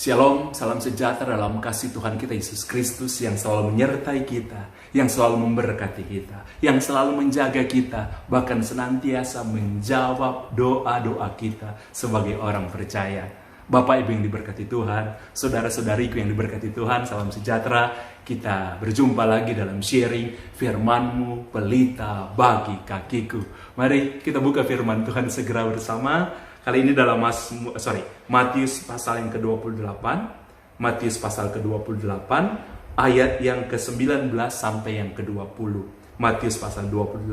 Shalom, salam sejahtera dalam kasih Tuhan kita Yesus Kristus yang selalu menyertai kita, yang selalu memberkati kita, yang selalu menjaga kita, bahkan senantiasa menjawab doa-doa kita sebagai orang percaya. Bapak Ibu yang diberkati Tuhan, saudara-saudariku yang diberkati Tuhan, salam sejahtera. Kita berjumpa lagi dalam sharing firman-Mu, pelita bagi kakiku. Mari kita buka firman Tuhan segera bersama. Kali ini dalam Matius pasal yang ke-28, Matius pasal ke-28, ayat yang ke-19 sampai yang ke-20. Matius pasal 28,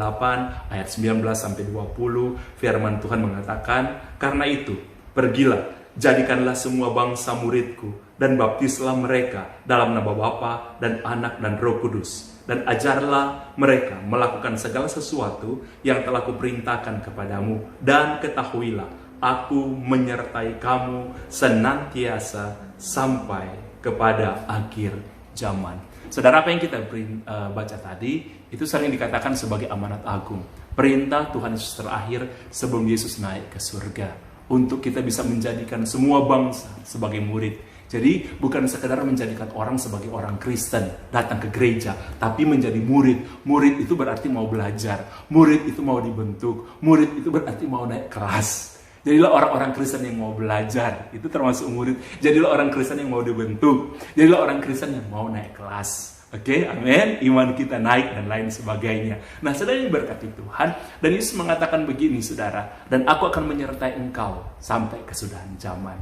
ayat 19 sampai 20, firman Tuhan mengatakan, "Karena itu, pergilah, jadikanlah semua bangsa muridku, dan baptislah mereka dalam nama Bapa dan Anak dan Roh Kudus. Dan ajarlah mereka melakukan segala sesuatu yang telah kuperintahkan kepadamu, dan ketahuilah, Aku menyertai kamu senantiasa sampai kepada akhir zaman." Saudara, apa yang kita baca tadi, itu sering dikatakan sebagai amanat agung. Perintah Tuhan Yesus terakhir sebelum Yesus naik ke surga. Untuk kita bisa menjadikan semua bangsa sebagai murid. Jadi bukan sekedar menjadikan orang sebagai orang Kristen, datang ke gereja, tapi menjadi murid. Murid itu berarti mau belajar. Murid itu mau dibentuk. Murid itu berarti mau naik kelas. Jadilah orang-orang Kristen yang mau belajar, itu termasuk murid. Jadilah orang Kristen yang mau dibentuk. Jadilah orang Kristen yang mau naik kelas. Oke, amin. Iman kita naik dan lain sebagainya. Nah, saudara yang berkati Tuhan, dan Yesus mengatakan begini, saudara, "Dan aku akan menyertai engkau sampai kesudahan zaman."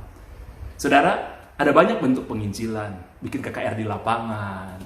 Saudara, ada banyak bentuk penginjilan. Bikin KKR di lapangan,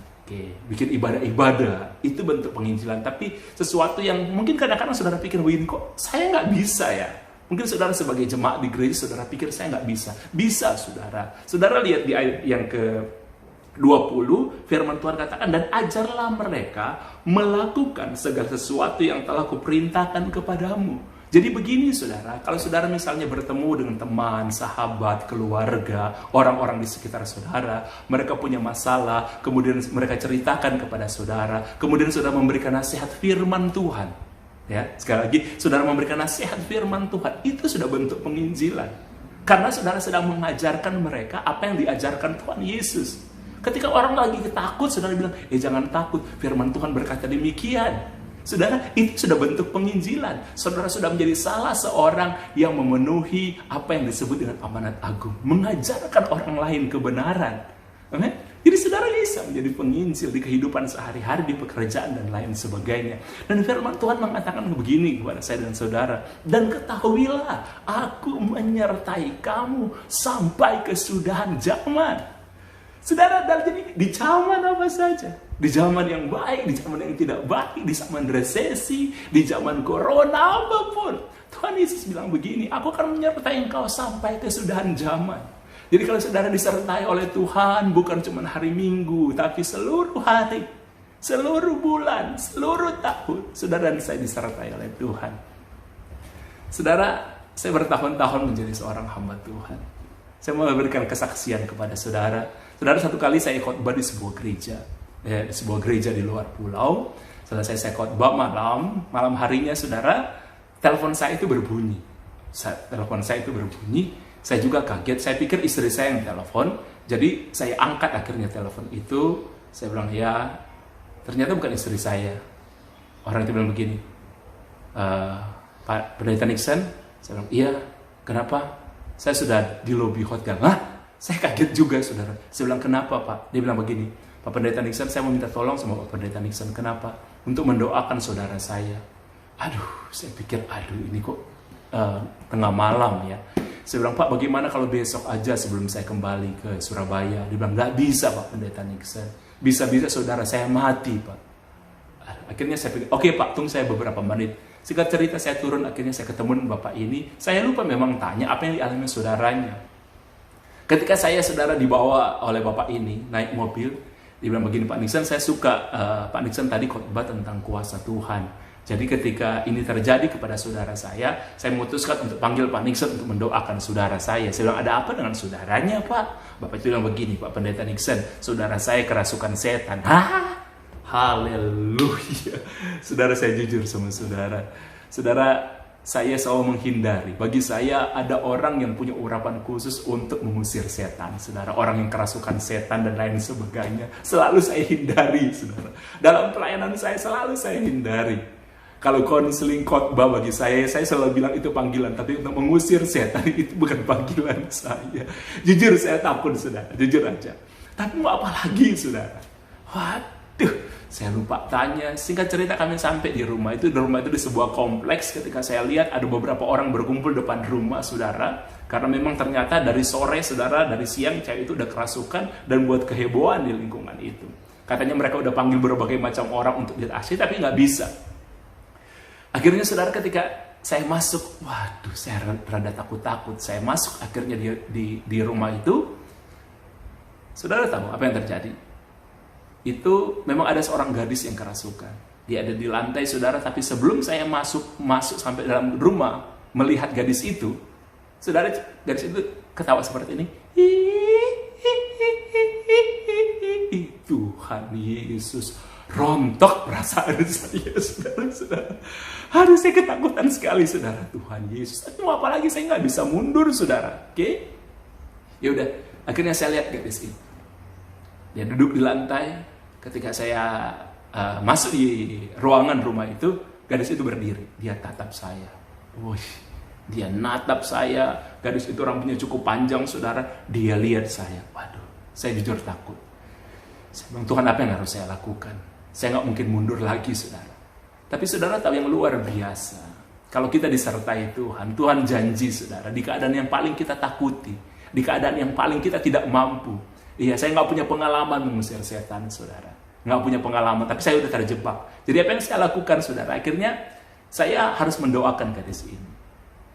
bikin ibadah-ibadah, itu bentuk penginjilan. Tapi sesuatu yang mungkin kadang-kadang saudara pikir, "Wih, kok saya nggak bisa ya?" Mungkin saudara sebagai jemaat di gereja, saudara pikir saya nggak bisa. Bisa, saudara. Saudara lihat di ayat yang ke-20, firman Tuhan katakan, "Dan ajarlah mereka melakukan segala sesuatu yang telah kuperintahkan kepadamu." Jadi begini, saudara, kalau saudara misalnya bertemu dengan teman, sahabat, keluarga, orang-orang di sekitar saudara, mereka punya masalah, kemudian mereka ceritakan kepada saudara, kemudian saudara memberikan nasihat firman Tuhan. Ya, sekali lagi, saudara memberikan nasihat firman Tuhan, itu sudah bentuk penginjilan. Karena saudara sedang mengajarkan mereka apa yang diajarkan Tuhan Yesus. Ketika orang lagi takut, saudara bilang, jangan takut, firman Tuhan berkata demikian. Saudara, itu sudah bentuk penginjilan. Saudara sudah menjadi salah seorang yang memenuhi apa yang disebut dengan amanat agung. Mengajarkan orang lain kebenaran. Amen. Jadi saudara bisa menjadi penginjil di kehidupan sehari-hari, di pekerjaan dan lain sebagainya. Dan firman Tuhan mengatakan begini kepada saya dan saudara, "Dan ketahuilah, aku menyertai kamu sampai kesudahan zaman." Saudara, jadi di zaman apa saja, di zaman yang baik, di zaman yang tidak baik, di zaman resesi, di zaman corona, apapun, Tuhan Yesus bilang begini, "Aku akan menyertai engkau sampai kesudahan zaman." Jadi kalau saudara disertai oleh Tuhan, bukan cuma hari Minggu, tapi seluruh hari, seluruh bulan, seluruh tahun, saudara dan saya disertai oleh Tuhan. Saudara, saya bertahun-tahun menjadi seorang hamba Tuhan. Saya mau memberikan kesaksian kepada saudara. Saudara, satu kali saya khotbah di sebuah gereja, di sebuah gereja di luar pulau. Selesai saya khotbah malam harinya, saudara, telepon saya itu berbunyi. Saya juga kaget, saya pikir istri saya yang telepon, jadi saya angkat akhirnya telepon itu, saya bilang, "Ya, ternyata bukan istri saya." Orang itu bilang begini, "Pak Pendeta Nixon?" Saya bilang, "Iya, kenapa?" "Saya sudah di lobi hotel." "Hah?" Saya kaget juga, saudara. Saya bilang, "Kenapa, Pak?" Dia bilang begini, "Pak Pendeta Nixon, saya mau minta tolong sama Pak Pendeta Nixon." "Kenapa?" "Untuk mendoakan saudara saya." Aduh, saya pikir, ini kok tengah malam ya. Saya bilang, "Pak, bagaimana kalau besok aja sebelum saya kembali ke Surabaya?" Dia bilang, "Nggak bisa, Pak Pendeta Nixon. Bisa-bisa saudara saya mati, Pak." Akhirnya saya pikir, "Oke, Pak, tunggu saya beberapa menit." Singkat cerita, saya turun, akhirnya saya ketemu dengan Bapak ini. Saya lupa memang tanya apa yang dialami saudaranya. Ketika saya, saudara, dibawa oleh Bapak ini, naik mobil, dia bilang begini, "Pak Nixon, saya suka Pak Nixon tadi khotbah tentang kuasa Tuhan. Jadi ketika ini terjadi kepada saudara saya memutuskan untuk panggil Pak Nixon untuk mendoakan saudara saya." Saya bilang, "Ada apa dengan saudaranya, Pak?" Bapak itu bilang begini, "Pak Pendeta Nixon, saudara saya kerasukan setan." Hah? Haleluya. Saudara, saya jujur sama saudara. Saudara, saya selalu menghindari. Bagi saya ada orang yang punya urapan khusus untuk mengusir setan, saudara. Orang yang kerasukan setan dan lain sebagainya. Selalu saya hindari, saudara. Dalam pelayanan saya selalu saya hindari. Kalau konseling khotbah bagi saya selalu bilang itu panggilan. Tapi untuk mengusir setan itu bukan panggilan saya. Jujur saya takut, saudara. Jujur aja. Tapi mau apa lagi, saudara? Waduh. Saya lupa tanya, singkat cerita kami sampai di rumah itu. Di rumah itu di sebuah kompleks. Ketika saya lihat ada beberapa orang berkumpul depan rumah, saudara. Karena memang ternyata dari sore, saudara, dari siang cewek itu udah kerasukan dan buat kehebohan di lingkungan itu. Katanya mereka udah panggil berbagai macam orang untuk lihat asli, tapi nggak bisa. Akhirnya, saudara, ketika saya masuk, waduh, saya rada takut-takut. Saya masuk akhirnya di rumah itu. Saudara tahu apa yang terjadi? Itu memang ada seorang gadis yang kerasukan. Dia ada di lantai, saudara, tapi sebelum saya masuk sampai dalam rumah melihat gadis itu, saudara, gadis itu ketawa seperti ini. Tuhan Yesus, rontok perasaan saya, saudara. Aduh, saya ketakutan sekali, saudara. Tuhan Yesus, aduh, apalagi saya nggak bisa mundur, saudara. Oke? Ya udah, akhirnya saya lihat gadis itu. Dia duduk di lantai. Ketika saya masuk di ruangan rumah itu, gadis itu berdiri. Dia tatap saya. Wih, dia natap saya. Gadis itu rambutnya cukup panjang, saudara. Dia lihat saya. Waduh, saya jujur takut. Saya bilang, Tuhan, apa yang harus saya lakukan? Saya nggak mungkin mundur lagi, saudara. Tapi saudara tahu yang luar biasa. Kalau kita disertai Tuhan, Tuhan janji, saudara, di keadaan yang paling kita takuti, di keadaan yang paling kita tidak mampu. Iya, saya nggak punya pengalaman mengusir setan, saudara. Nggak punya pengalaman, tapi saya udah terjebak. Jadi apa yang saya lakukan, saudara? Akhirnya saya harus mendoakan gadis ini.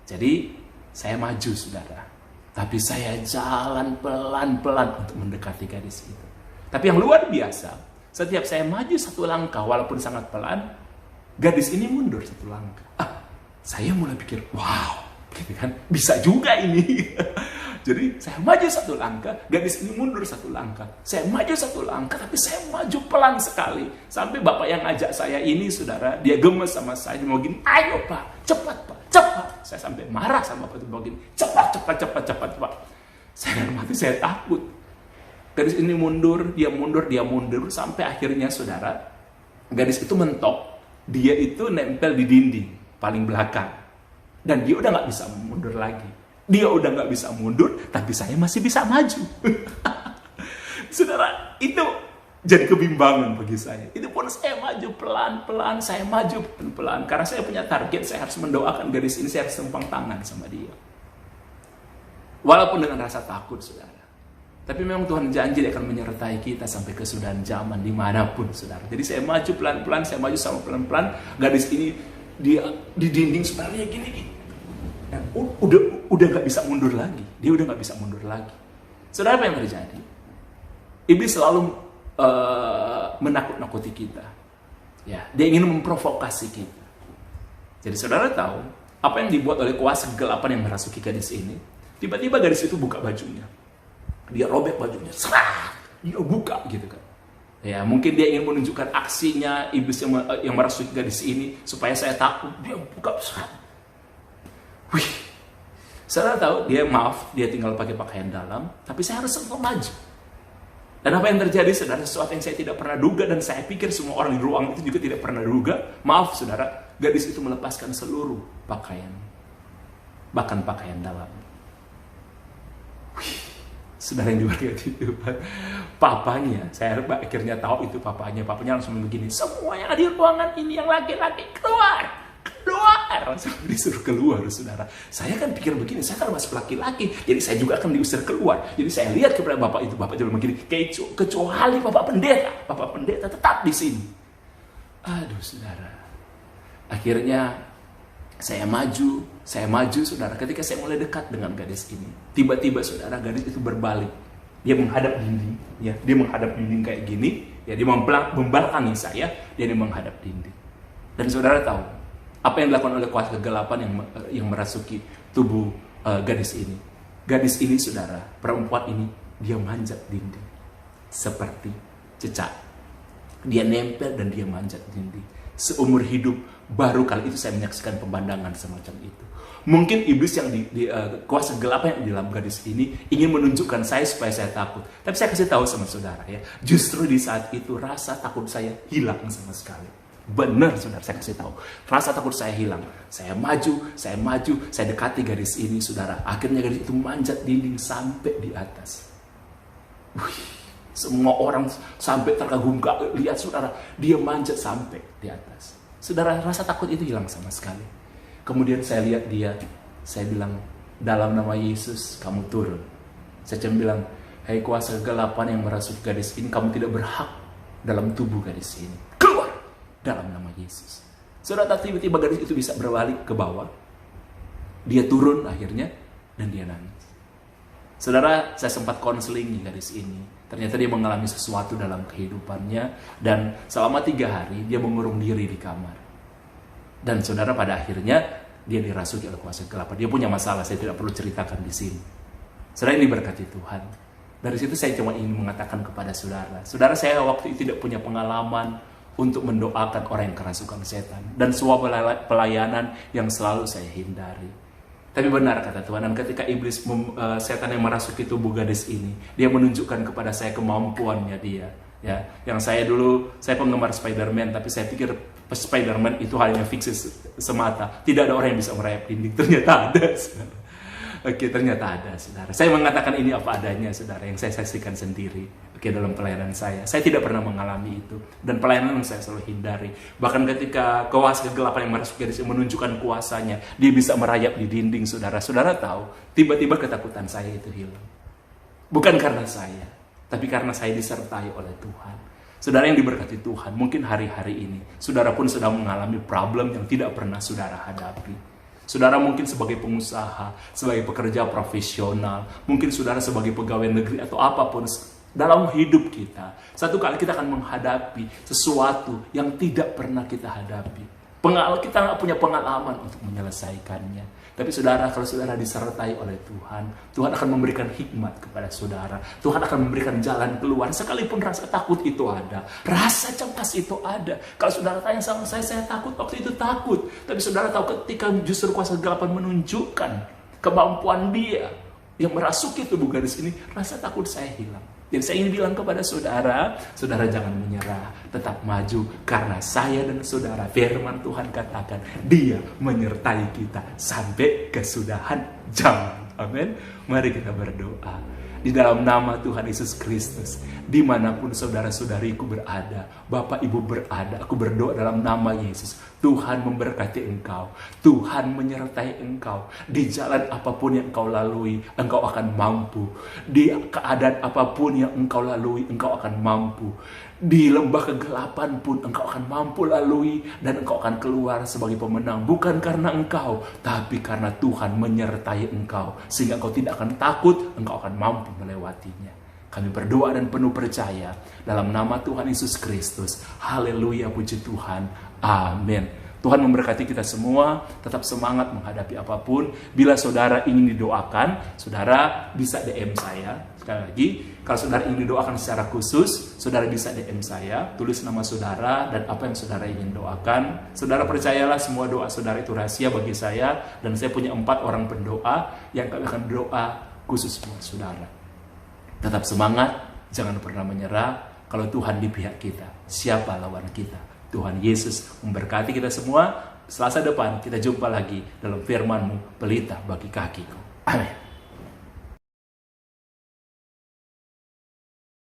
Jadi saya maju, saudara. Tapi saya jalan pelan-pelan untuk mendekati gadis itu. Tapi yang luar biasa, setiap saya maju satu langkah, walaupun sangat pelan, gadis ini mundur satu langkah. Saya mulai pikir, wow, gitu kan? Bisa juga ini. Jadi saya maju satu langkah, gadis ini mundur satu langkah. Saya maju satu langkah, tapi saya maju pelan sekali. Sampai bapak yang ngajak saya ini, saudara, dia gemes sama saya. Dia mau gini, ayo pak, cepat pak, cepat. Saya sampai marah sama bapak itu, mau gini, cepat. Saya dalam hati, saya takut. Gadis ini mundur, dia mundur. Sampai akhirnya, saudara, gadis itu mentok. Dia itu nempel di dinding, paling belakang. Dan dia udah gak bisa mundur lagi. Dia udah nggak bisa mundur, tapi saya masih bisa maju. Saudara, itu jadi kebimbangan bagi saya. Itu pun saya maju pelan-pelan, karena saya punya target, saya harus mendoakan gadis ini, saya harus tumpang tangan sama dia. Walaupun dengan rasa takut, saudara. Tapi memang Tuhan janji dia akan menyertai kita sampai kesudahan zaman dimanapun, saudara. Jadi saya maju pelan-pelan, saya maju sama pelan-pelan. Gadis ini dia di dinding sebenarnya gini. Dan udah nggak bisa mundur lagi. Dia udah nggak bisa mundur lagi. Saudara, apa yang terjadi? Iblis selalu menakut-nakuti kita. Ya, dia ingin memprovokasi kita. Jadi saudara tahu apa yang dibuat oleh kuasa kegelapan yang merasuki gadis ini? Tiba-tiba gadis itu buka bajunya. Dia robek bajunya. Dia buka gitu kan. Ya, mungkin dia ingin menunjukkan aksinya iblis yang merasuki gadis ini supaya saya takut. Dia buka. Wih, saudara tahu, dia tinggal pakai pakaian dalam, tapi saya harus tetap maju. Dan apa yang terjadi, saudara, sesuatu yang saya tidak pernah duga, dan saya pikir semua orang di ruang itu juga tidak pernah duga. Maaf, saudara, gadis itu melepaskan seluruh pakaian, bahkan pakaian dalam. Wih, saudara yang diberkati Tuhan, papanya, saya akhirnya tahu itu papanya langsung begini, semua yang ada di ruangan ini yang laki-laki keluar, disuruh keluar, saudara. Saya kan pikir begini, saya kan masih laki-laki, jadi saya juga akan diusir keluar. Jadi saya lihat kepada bapak itu, bapak bilang begini, kecuali bapak pendeta tetap di sini. Aduh, saudara. Akhirnya saya maju, saudara. Ketika saya mulai dekat dengan gadis ini, tiba-tiba, saudara, gadis itu berbalik. Dia menghadap dinding, ya. Dia menghadap dinding kayak gini, ya. Dia membelakangi saya, dia menghadap dinding. Dan saudara tahu apa yang dilakukan oleh kuasa kegelapan yang merasuki tubuh gadis ini? Gadis ini, saudara, perempuan ini, dia manjat dinding seperti cicak. Dia nempel dan dia manjat dinding. Seumur hidup Baru kali itu saya menyaksikan pemandangan semacam itu. Mungkin iblis yang di kuasa gelap yang di dalam gadis ini ingin menunjukkan saya supaya saya takut. Tapi saya kasih tahu sama saudara ya, justru di saat itu rasa takut saya hilang sama sekali. Benar saudara, saya kasih tahu. Rasa takut saya hilang. Saya maju, saya dekati gadis ini saudara. Akhirnya gadis itu manjat dinding sampai di atas. Semua orang sampai terkagum, lihat saudara, dia manjat sampai di atas. Saudara, rasa takut itu hilang sama sekali. Kemudian saya lihat dia, saya bilang, dalam nama Yesus kamu turun. Saya cuma bilang, hai kuasa kegelapan yang merasuki gadis ini, kamu tidak berhak dalam tubuh gadis ini. Keluar dalam nama Yesus. Saudara, tiba-tiba gadis itu bisa berbalik ke bawah. Dia turun akhirnya dan dia nangis. Saudara, saya sempat konseling gadis ini. Ternyata dia mengalami sesuatu dalam kehidupannya dan selama 3 hari dia mengurung diri di kamar. Dan saudara, pada akhirnya dia dirasuki oleh kuasa kegelapan. Dia punya masalah, saya tidak perlu ceritakan di sini. Saudara, ini berkati Tuhan. Dari situ saya cuma ingin mengatakan kepada saudara, saya waktu itu tidak punya pengalaman untuk mendoakan orang yang kerasukan setan dan sebuah pelayanan yang selalu saya hindari. Tapi benar kata Tuhan, dan ketika iblis setan yang merasuki tubuh gadis ini, dia menunjukkan kepada saya kemampuannya dia. Ya, yang saya penggemar Spider-Man, tapi saya pikir Spider-Man itu hanya fiksi semata. Tidak ada orang yang bisa merayap dinding. Ternyata ada. Oke, ternyata ada, saudara. Saya mengatakan ini apa adanya, saudara, yang saya saksikan sendiri. Oke, dalam pelayanan saya tidak pernah mengalami itu, dan pelayanan yang saya selalu hindari. Bahkan ketika kuasa kegelapan yang merasuki gadis menunjukkan kuasanya, dia bisa merayap di dinding, saudara. Saudara tahu, tiba-tiba ketakutan saya itu hilang. Bukan karena saya, tapi karena saya disertai oleh Tuhan. Saudara yang diberkati Tuhan, mungkin hari-hari ini saudara pun sedang mengalami problem yang tidak pernah saudara hadapi. Saudara mungkin sebagai pengusaha, sebagai pekerja profesional, mungkin saudara sebagai pegawai negeri atau apapun dalam hidup kita. Satu kali kita akan menghadapi sesuatu yang tidak pernah kita hadapi. Kita nggak punya pengalaman untuk menyelesaikannya. Tapi saudara, kalau saudara disertai oleh Tuhan, Tuhan akan memberikan hikmat kepada saudara. Tuhan akan memberikan jalan keluar. Sekalipun rasa takut itu ada, rasa cemas itu ada. Kalau saudara tanya sama saya takut, waktu itu takut. Tapi saudara tahu ketika justru kuasa kegelapan menunjukkan kemampuan dia yang merasuki tubuh gadis ini, rasa takut saya hilang. Jadi saya ingin bilang kepada saudara jangan menyerah, tetap maju, karena saya dan saudara, firman Tuhan katakan, dia menyertai kita sampai kesudahan zaman. Amin. Mari kita berdoa. Di dalam nama Tuhan Yesus Kristus, dimanapun saudara-saudariku berada, Bapak Ibu berada, aku berdoa dalam nama Yesus. Tuhan memberkati engkau, Tuhan menyertai engkau. Di jalan apapun yang engkau lalui, engkau akan mampu. Di keadaan apapun yang engkau lalui, engkau akan mampu. Di lembah kegelapan pun engkau akan mampu lalui, dan engkau akan keluar sebagai pemenang. Bukan karena engkau, tapi karena Tuhan menyertai engkau, sehingga engkau tidak akan takut, engkau akan mampu melewatinya. Kami berdoa dan penuh percaya dalam nama Tuhan Yesus Kristus. Haleluya, puji Tuhan. Amin. Tuhan memberkati kita semua. Tetap semangat menghadapi apapun. Bila saudara ingin didoakan, saudara bisa DM saya. Sekali lagi, kalau saudara ingin didoakan secara khusus, saudara bisa DM saya. Tulis nama saudara dan apa yang saudara ingin doakan. Saudara percayalah, semua doa saudara itu rahasia bagi saya. Dan saya punya 4 orang pendoa yang akan berdoa khusus buat saudara. Tetap semangat, jangan pernah menyerah. Kalau Tuhan di pihak kita, siapa lawan kita? Tuhan Yesus memberkati kita semua. Selasa depan kita jumpa lagi dalam firman-Mu, pelita bagi kakiku. Amin.